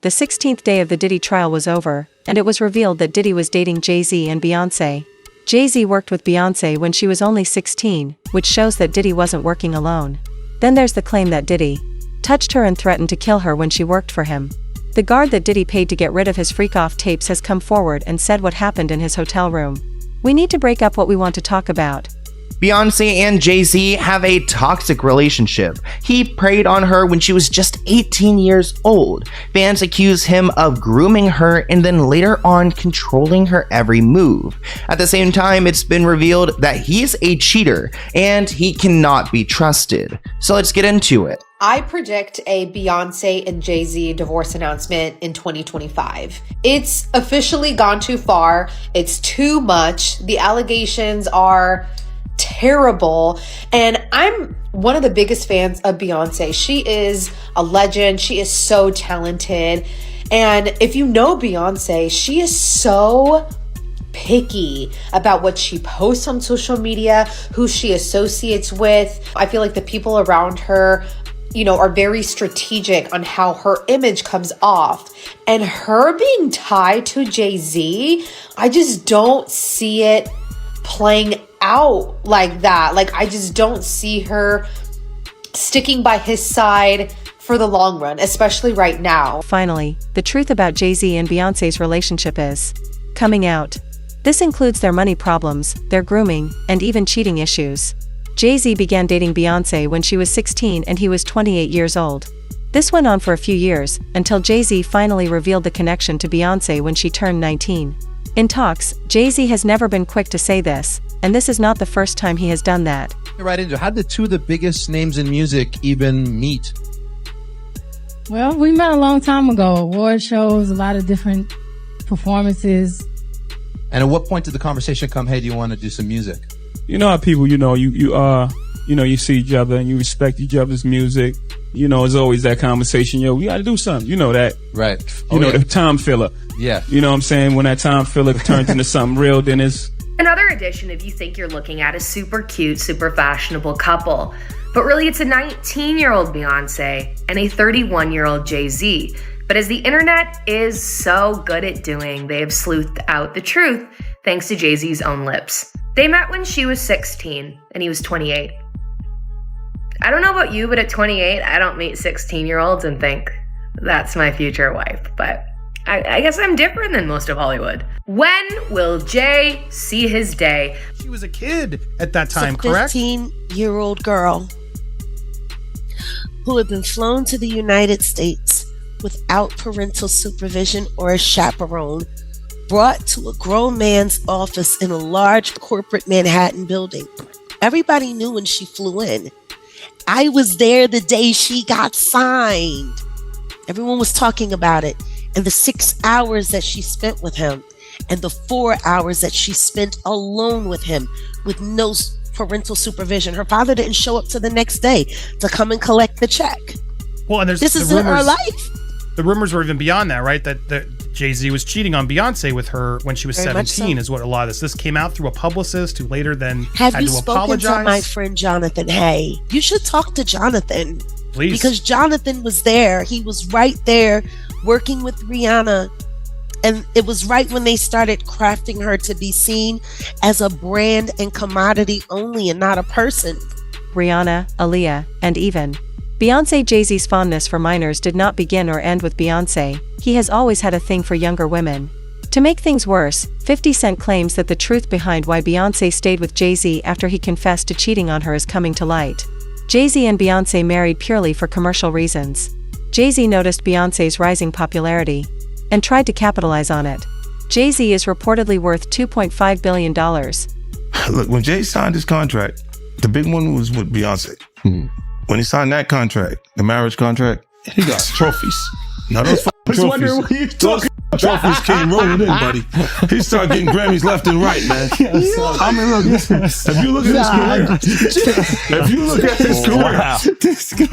the 16th day of the Diddy trial was over, and it was revealed that Diddy was dating Jay-Z and Beyoncé. Jay-Z worked with Beyoncé when she was only 16, which shows that Diddy wasn't working alone. Then there's the claim that Diddy touched her and threatened to kill her when she worked for him. The guard that Diddy paid to get rid of his freak-off tapes has come forward and said what happened in his hotel room. We need to break up what we want to talk about. Beyoncé and Jay-Z have a toxic relationship. He preyed on her when she was just 18 years old. Fans accuse him of grooming her and then later on controlling her every move. At the same time, it's been revealed that he's a cheater and he cannot be trusted. So let's get into it. I predict a Beyoncé and Jay-Z divorce announcement in 2025. It's officially gone too far. It's too much. The allegations are terrible. And I'm one of the biggest fans of Beyoncé. She is a legend. She is so talented. And if you know Beyoncé, she is so picky about what she posts on social media, who she associates with. I feel like the people around her, are very strategic on how her image comes off. And her being tied to Jay-Z, I just don't see it playing out like that. Like, I just don't see her sticking by his side for the long run, especially right now. Finally, the truth about Jay-Z and Beyoncé's relationship is coming out. This includes their money problems, their grooming, and even cheating issues. Jay-Z began dating Beyoncé when she was 16 and he was 28 years old. This went on for a few years, until Jay-Z finally revealed the connection to Beyoncé when she turned 19. In talks, Jay-Z has never been quick to say this, and this is not the first time he has done that. Right into how did two of the biggest names in music even meet? Well, we met a long time ago. Award shows, a lot of different performances. And at what point did the conversation come, hey, do you want to do some music? You know how people, you see each other and you respect each other's music. It's always that conversation, we got to do something. You know that. Right. The time filler. Yeah. You know what I'm saying? When that time filler turns into something real, then it's... Another addition if you think you're looking at a super cute, super fashionable couple. But really, it's a 19-year-old Beyoncé and a 31-year-old Jay-Z. But as the internet is so good at doing, they have sleuthed out the truth thanks to Jay-Z's own lips. They met when she was 16 and he was 28. I don't know about you, but at 28, I don't meet 16-year-olds and think, that's my future wife. But I guess I'm different than most of Hollywood. When will Jay see his day? She was a kid at that time, correct? A 15-year-old girl who had been flown to the United States without parental supervision or a chaperone, brought to a grown man's office in a large corporate Manhattan building. Everybody knew when she flew in. I was there the day she got signed. Everyone was talking about it. And the 6 hours that she spent with him, and the 4 hours that she spent alone with him with no parental supervision. Her father didn't show up to the next day to come and collect the check. Well, and this is her life. The rumors were even beyond that, right? That Jay-Z was cheating on Beyoncé with her when she was 17 is what a lot of this came out through a publicist who later then had to apologize. Have you spoken to my friend Jonathan Hay? You should talk to Jonathan. Please. Because Jonathan was there. He was right there working with Rihanna. And it was right when they started crafting her to be seen as a brand and commodity only and not a person. Rihanna, Aaliyah, and even Beyoncé. Jay-Z's fondness for minors did not begin or end with Beyoncé. He has always had a thing for younger women. To make things worse, 50 Cent claims that the truth behind why Beyoncé stayed with Jay-Z after he confessed to cheating on her is coming to light. Jay-Z and Beyoncé married purely for commercial reasons. Jay-Z noticed Beyoncé's rising popularity and tried to capitalize on it. Jay-Z is reportedly worth $2.5 billion. Look, when Jay signed his contract, the big one was with Beyoncé. When he signed that contract, the marriage contract, he got trophies. Now those trophies. Trophies came rolling in, buddy. He started getting Grammys left and right, man. I mean, look, listen, if you look at his career, this guy.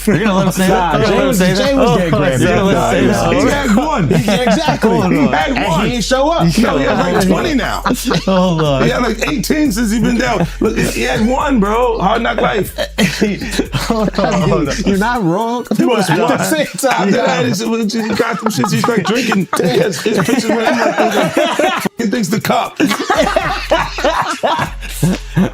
You're gonna let him say that? Jay was getting Grammys. He had one. Exactly. He had one. And he ain't show up. He has like 20 now. Hold on. He had like 18 since he's been down. Look, he had one, bro. Hard Knock Life. You're not wrong. He was one. After that, he got them shits. He started drinking. His pictures with him like things the cup.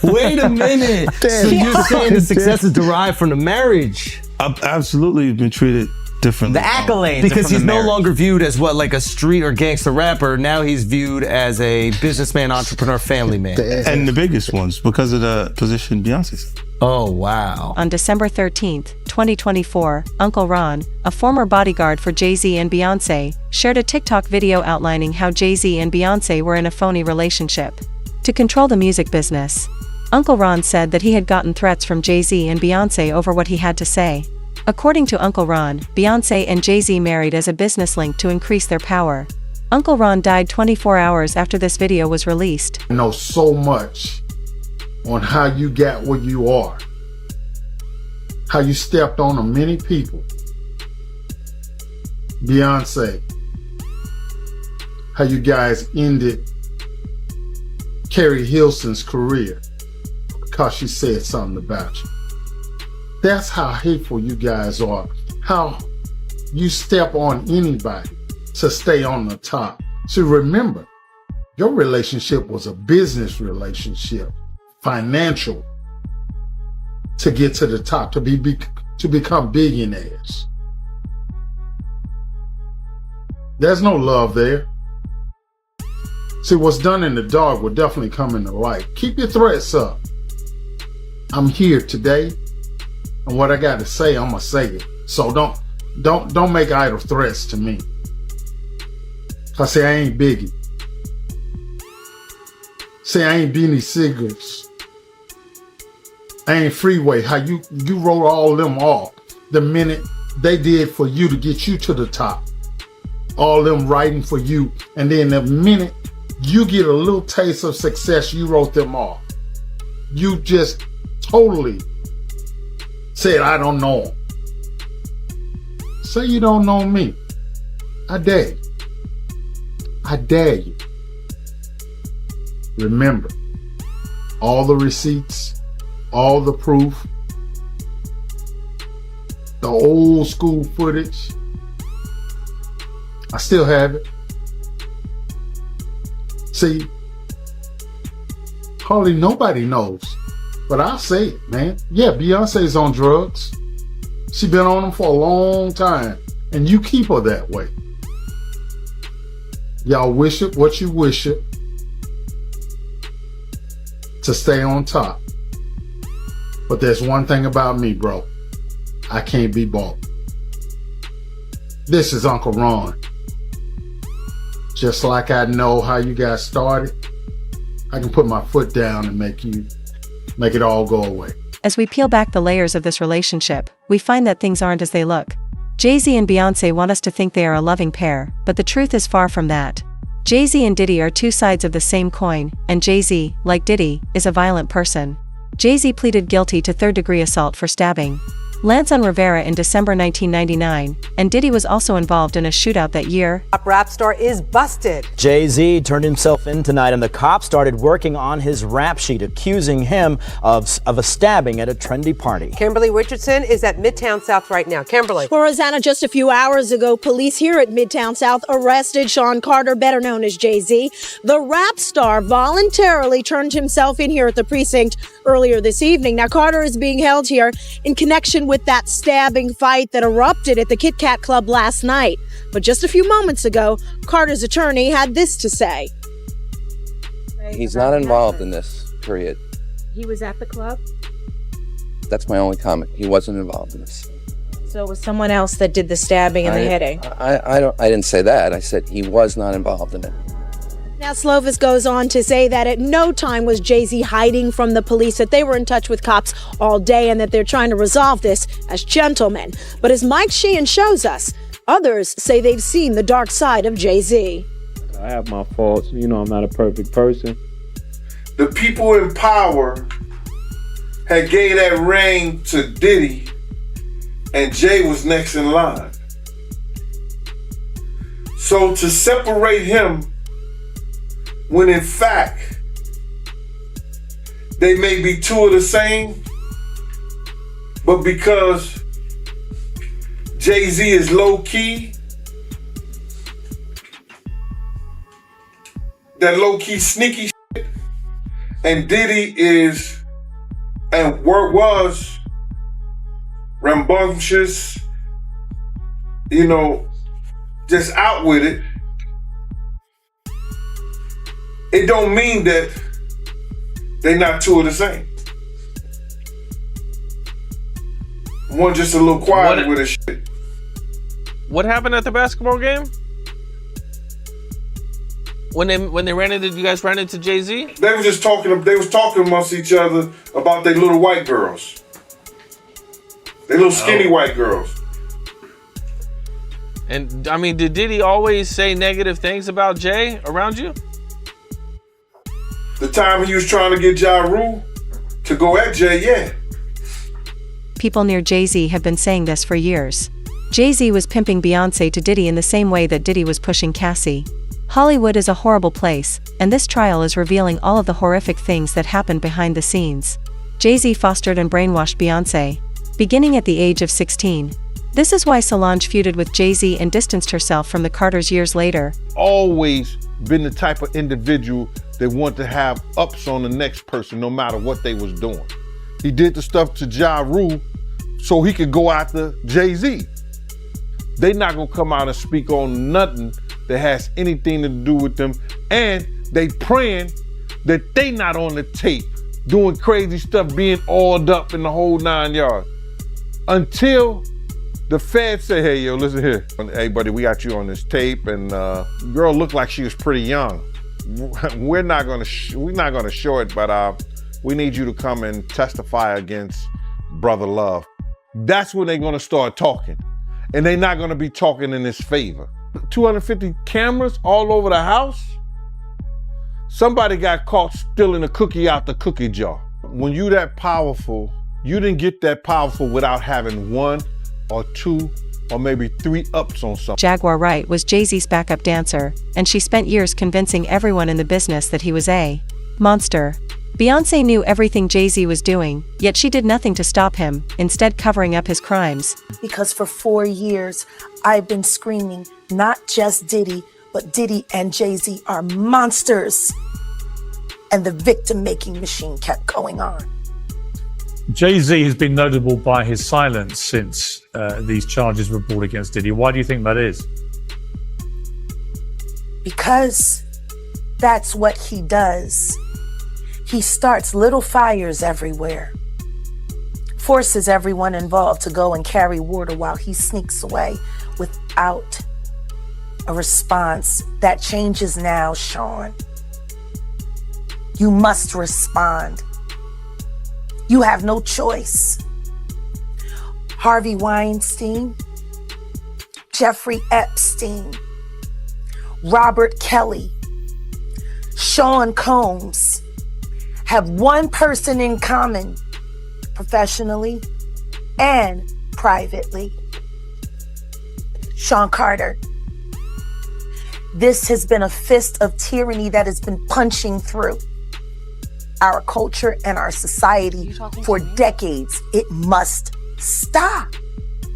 Wait a minute. So you're saying the success is derived from the marriage? I've absolutely been treated differently. The accolades. Because he's no longer viewed as what, like a street or gangster rapper. Now he's viewed as a businessman, entrepreneur, family man. And the biggest ones because of the position Beyonce's. Oh, wow. On December 13th, 2024, Uncle Ron, a former bodyguard for Jay-Z and Beyoncé, shared a TikTok video outlining how Jay-Z and Beyoncé were in a phony relationship. To control the music business, Uncle Ron said that he had gotten threats from Jay-Z and Beyoncé over what he had to say. According to Uncle Ron, Beyoncé and Jay-Z married as a business link to increase their power. Uncle Ron died 24 hours after this video was released. I know so much on how you got where you are, how you stepped on many people. Beyonce, how you guys ended Carrie Hilson's career because she said something about you. That's how hateful you guys are, how you step on anybody to stay on the top. So remember, your relationship was a business relationship, financial, to get to the top, to become billionaires. There's no love there. See, what's done in the dark will definitely come in the light. Keep your threats up. I'm here today, and what I got to say, I'm gonna say it. So don't make idle threats to me. I say I ain't Biggie. Say I ain't Beanie Siegels. I ain't Freeway. How you wrote all them off the minute they did for you to get you to the top. All them writing for you, and then the minute you get a little taste of success, you wrote them off. You just totally said, I don't know him. Say you don't know me. I dare you. I dare you. Remember, all the receipts, all the proof, the old school footage, I still have it. See, hardly nobody knows, but I'll say it, man. Yeah, Beyonce's on drugs. She been on them for a long time, and you keep her that way. Y'all wish it what you wish it to stay on top. But there's one thing about me, bro. I can't be bought. This is Uncle Ron. Just like I know how you got started, I can put my foot down and make it all go away. As we peel back the layers of this relationship, we find that things aren't as they look. Jay-Z and Beyoncé want us to think they are a loving pair, but the truth is far from that. Jay-Z and Diddy are two sides of the same coin, and Jay-Z, like Diddy, is a violent person. Jay-Z pleaded guilty to third-degree assault for stabbing Lance Rivera in December 1999, and Diddy was also involved in a shootout that year. Top rap star is busted. Jay-Z turned himself in tonight, and the cops started working on his rap sheet, accusing him of a stabbing at a trendy party. Kimberly Richardson is at Midtown South right now. Kimberly. Well, Rosanna, just a few hours ago, police here at Midtown South arrested Sean Carter, better known as Jay-Z. The rap star voluntarily turned himself in here at the precinct earlier this evening. Now, Carter is being held here in connection with that stabbing fight that erupted at the Kit Kat Club last night. But just a few moments ago, Carter's attorney had this to say. He's not involved in this, period. He was at the club? That's my only comment. He wasn't involved in this. So it was someone else that did the stabbing and the hitting? I didn't say that. I said he was not involved in it. Now, Slovis goes on to say that at no time was Jay-Z hiding from the police, that they were in touch with cops all day and that they're trying to resolve this as gentlemen. But as Mike Sheehan shows us, Others say they've seen the dark side of Jay-Z. I have my faults. You know, I'm not a perfect person. The people in power had gave that reign to Diddy, and Jay was next in line. So to separate him, when in fact they may be two of the same, but because Jay-Z is low-key, that low-key sneaky shit, and Diddy is and was rambunctious, you know, just out with it, it don't mean that they not two of the same. One just a little quiet with his shit. What happened at the basketball game? When they ran into, you guys ran into Jay-Z? They was just talking. They was talking amongst each other about their little white girls. They little skinny white girls. And I mean, did Diddy always say negative things about Jay around you? The time he was trying to get Ja Rule to go at Jay, yeah. People near Jay-Z have been saying this for years. Jay-Z was pimping Beyoncé to Diddy in the same way that Diddy was pushing Cassie. Hollywood is a horrible place, and this trial is revealing all of the horrific things that happened behind the scenes. Jay-Z fostered and brainwashed Beyoncé, beginning at the age of 16. This is why Solange feuded with Jay-Z and distanced herself from the Carters years later. Always been the type of individual that want to have ups on the next person no matter what they was doing. He did the stuff to Ja Rule so he could go after Jay-Z. They not gonna come out and speak on nothing that has anything to do with them, and they praying that they not on the tape doing crazy stuff, being oiled up in the whole 9 yards. Until the feds say, hey, yo, listen here. Hey, buddy, we got you on this tape, and girl looked like she was pretty young. We're not gonna show it, but we need you to come and testify against Brother Love. That's when they're gonna start talking, and they're not gonna be talking in his favor. 250 cameras all over the house. Somebody got caught stealing a cookie out the cookie jar. When you that powerful, you didn't get that powerful without having 1 or 2 or maybe 3 ups on something. Jaguar Wright was Jay-Z's backup dancer, and she spent years convincing everyone in the business that he was a monster. Beyoncé knew everything Jay-Z was doing, yet she did nothing to stop him, instead covering up his crimes. Because for 4 years, I've been screaming, not just Diddy, but Diddy and Jay-Z are monsters. And the victim-making machine kept going on. Jay-Z has been notable by his silence since these charges were brought against Diddy. Why do you think that is? Because that's what he does. He starts little fires everywhere, forces everyone involved to go and carry water while he sneaks away without a response. That changes now, Sean. You must respond. You have no choice. Harvey Weinstein, Jeffrey Epstein, Robert Kelly, Sean Combs have one person in common, professionally and privately. Sean Carter. This has been a fist of tyranny that has been punching through our culture and our society for decades. It must stop.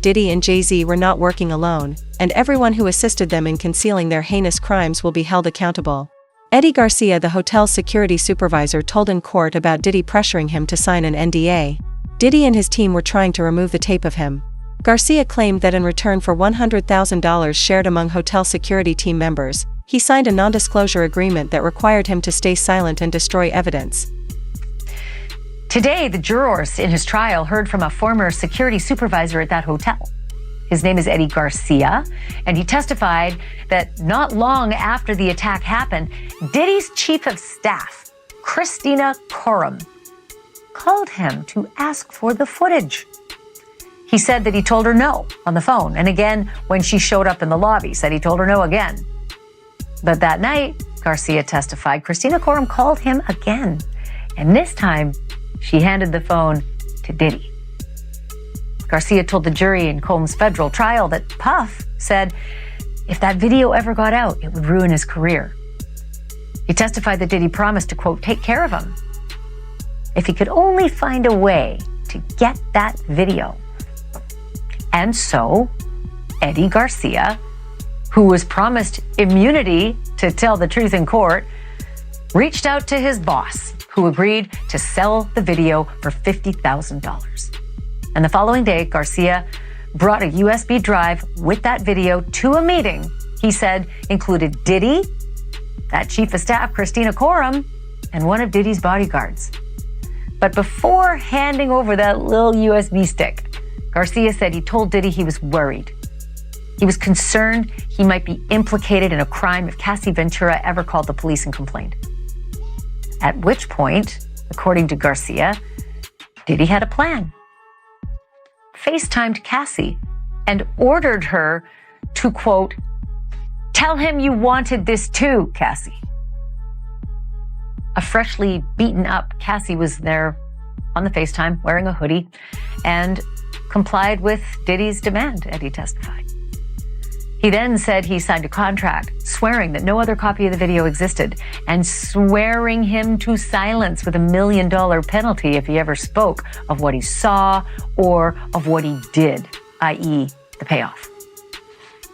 Diddy and Jay-Z were not working alone, and everyone who assisted them in concealing their heinous crimes will be held accountable. Eddie Garcia, the hotel's security supervisor, told in court about Diddy pressuring him to sign an NDA. Diddy and his team were trying to remove the tape of him. Garcia claimed that in return for $100,000 shared among hotel security team members, he signed a non-disclosure agreement that required him to stay silent and destroy evidence. Today, the jurors in his trial heard from a former security supervisor at that hotel. His name is Eddie Garcia, and he testified that not long after the attack happened, Diddy's chief of staff, Christina Coram, called him to ask for the footage. He said that he told her no on the phone. And again, when she showed up in the lobby, said he told her no again. But that night, Garcia testified, Christina Coram called him again. And this time, she handed the phone to Diddy. Garcia told the jury in Combs' federal trial that Puff said if that video ever got out, it would ruin his career. He testified that Diddy promised to, quote, take care of him if he could only find a way to get that video. And so, Eddie Garcia, who was promised immunity to tell the truth in court, reached out to his boss, who agreed to sell the video for $50,000. And the following day, Garcia brought a USB drive with that video to a meeting he said included Diddy, that chief of staff, Christina Coram, and one of Diddy's bodyguards. But before handing over that little USB stick, Garcia said he told Diddy he was worried. He was concerned he might be implicated in a crime if Cassie Ventura ever called the police and complained. At which point, according to Garcia, Diddy had a plan. FaceTimed Cassie and ordered her to, quote, tell him you wanted this too, Cassie. A freshly beaten up Cassie was there on the FaceTime wearing a hoodie and complied with Diddy's demand, Eddie testified. He then said he signed a contract swearing that no other copy of the video existed and swearing him to silence with $1 million penalty if he ever spoke of what he saw or of what he did, i.e. the payoff.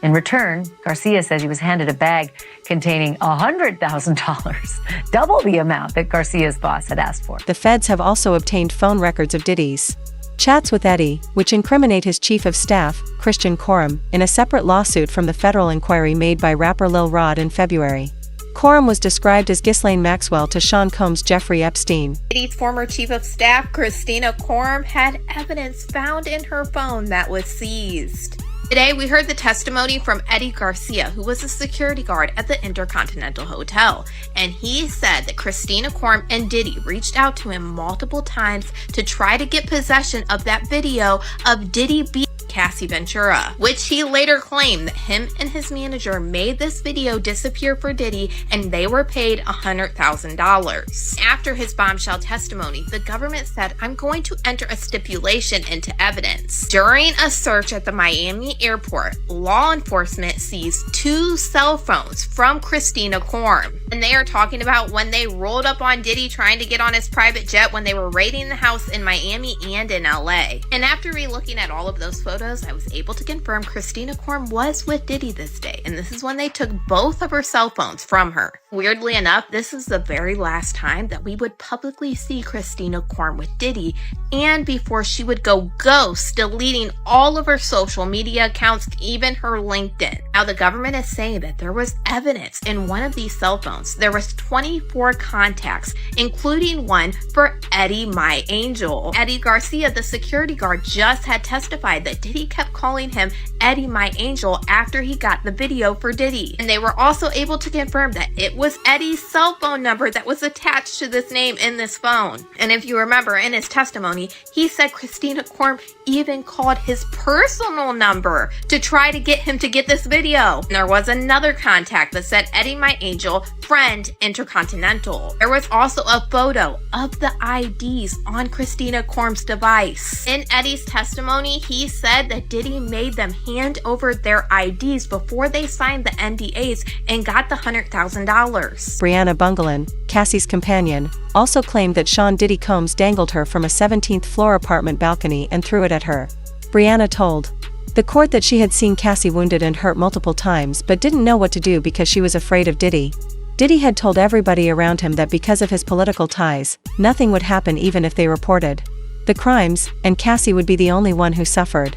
In return, Garcia says he was handed a bag containing $100,000, double the amount that Garcia's boss had asked for. The feds have also obtained phone records of Diddy's chats with Eddie, which incriminate his chief of staff, Christian Coram, in a separate lawsuit from the federal inquiry made by rapper Lil Rod in February. Coram was described as Ghislaine Maxwell to Sean Combs' Jeffrey Epstein. Diddy's former chief of staff, Christina Coram, had evidence found in her phone that was seized. Today, we heard the testimony from Eddie Garcia, who was a security guard at the Intercontinental Hotel. And he said that Christina Coram and Diddy reached out to him multiple times to try to get possession of that video of Diddy beating Cassie Ventura, which he later claimed that him and his manager made this video disappear for Diddy and they were paid $100,000. After his bombshell testimony, the government said, I'm going to enter a stipulation into evidence. During a search at the Miami airport, law enforcement seized 2 cell phones from Christina Coram. And they are talking about when they rolled up on Diddy trying to get on his private jet when they were raiding the house in Miami and in LA. And after re-looking at all of those photos, I was able to confirm Christina Coram was with Diddy this day, and this is when they took both of her cell phones from her. Weirdly enough, this is the very last time that we would publicly see Christina Coram with Diddy, and before she would go ghost, deleting all of her social media accounts, even her LinkedIn. Now, the government is saying that there was evidence in one of these cell phones. There was 24 contacts, including one for Eddie My Angel. Eddie Garcia, the security guard, just had testified that Diddy kept calling him Eddie My Angel after he got the video for Diddy. And they were also able to confirm that it was Eddie's cell phone number that was attached to this name in this phone. And if you remember in his testimony, he said Christina Coram even called his personal number to try to get him to get this video. And there was another contact that said Eddie My Angel, friend, Intercontinental. There was also a photo of the IDs on Christina Coram's device. In Eddie's testimony, he said that Diddy made them hand over their IDs before they signed the NDAs and got the $100,000. Brianna Bungalin, Cassie's companion, also claimed that Sean Diddy Combs dangled her from a 17th floor apartment balcony and threw it at her. Brianna told the court that she had seen Cassie wounded and hurt multiple times but didn't know what to do because she was afraid of Diddy. Diddy had told everybody around him that because of his political ties, nothing would happen even if they reported the crimes, and Cassie would be the only one who suffered.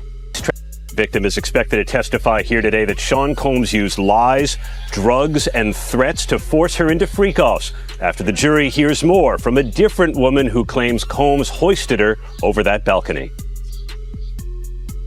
Victim is expected to testify here today that Sean Combs used lies, drugs, and threats to force her into freak-offs after the jury hears more from a different woman who claims Combs hoisted her over that balcony.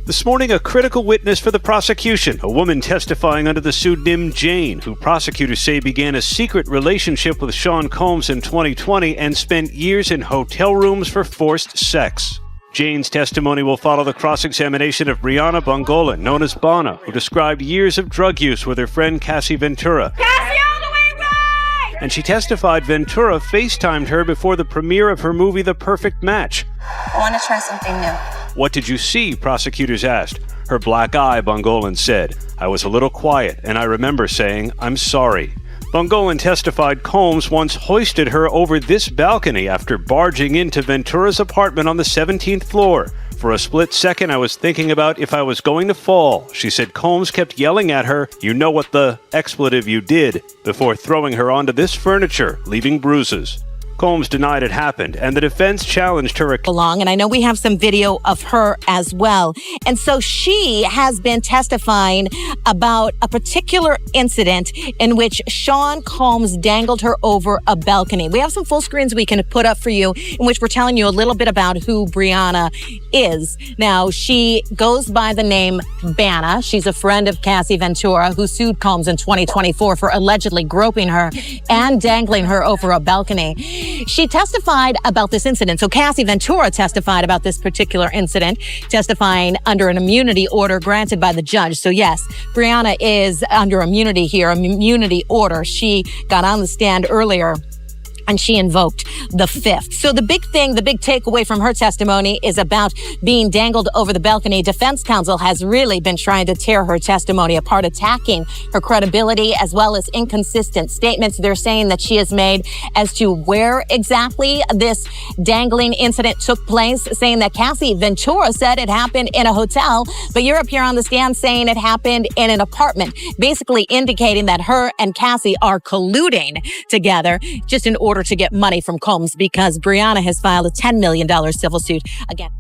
This morning, a critical witness for the prosecution, a woman testifying under the pseudonym Jane, who prosecutors say began a secret relationship with Sean Combs in 2020 and spent years in hotel rooms for forced sex. Jane's testimony will follow the cross-examination of Brianna Bongolan, known as Bonna, who described years of drug use with her friend Cassie Ventura. Cassie, all the way right! And she testified Ventura FaceTimed her before the premiere of her movie The Perfect Match. I want to try something new. What did you see? Prosecutors asked. Her black eye, Bongolan said. I was a little quiet, and I remember saying, I'm sorry. Bongolan testified Combs once hoisted her over this balcony after barging into Ventura's apartment on the 17th floor. For a split second, I was thinking about if I was going to fall. She said Combs kept yelling at her, you know what the expletive you did, before throwing her onto this furniture, leaving bruises. Combs denied it happened, and the defense challenged her. And I know we have some video of her as well. And so she has been testifying about a particular incident in which Sean Combs dangled her over a balcony. We have some full screens we can put up for you in which we're telling you a little bit about who Brianna is. Now, she goes by the name Bonna. She's a friend of Cassie Ventura, who sued Combs in 2024 for allegedly groping her and dangling her over a balcony. She testified about this incident. So Cassie Ventura testified about this particular incident, testifying under an immunity order granted by the judge. So yes, Brianna is under immunity here, immunity order. She got on the stand earlier and she invoked the fifth. So the big thing, the big takeaway from her testimony is about being dangled over the balcony. Defense counsel has really been trying to tear her testimony apart, attacking her credibility as well as inconsistent statements they're saying that she has made as to where exactly this dangling incident took place, saying that Cassie Ventura said it happened in a hotel, but you're up here on the stand saying it happened in an apartment, basically indicating that her and Cassie are colluding together just in order to get money from Combs, because Brianna has filed a $10 million civil suit against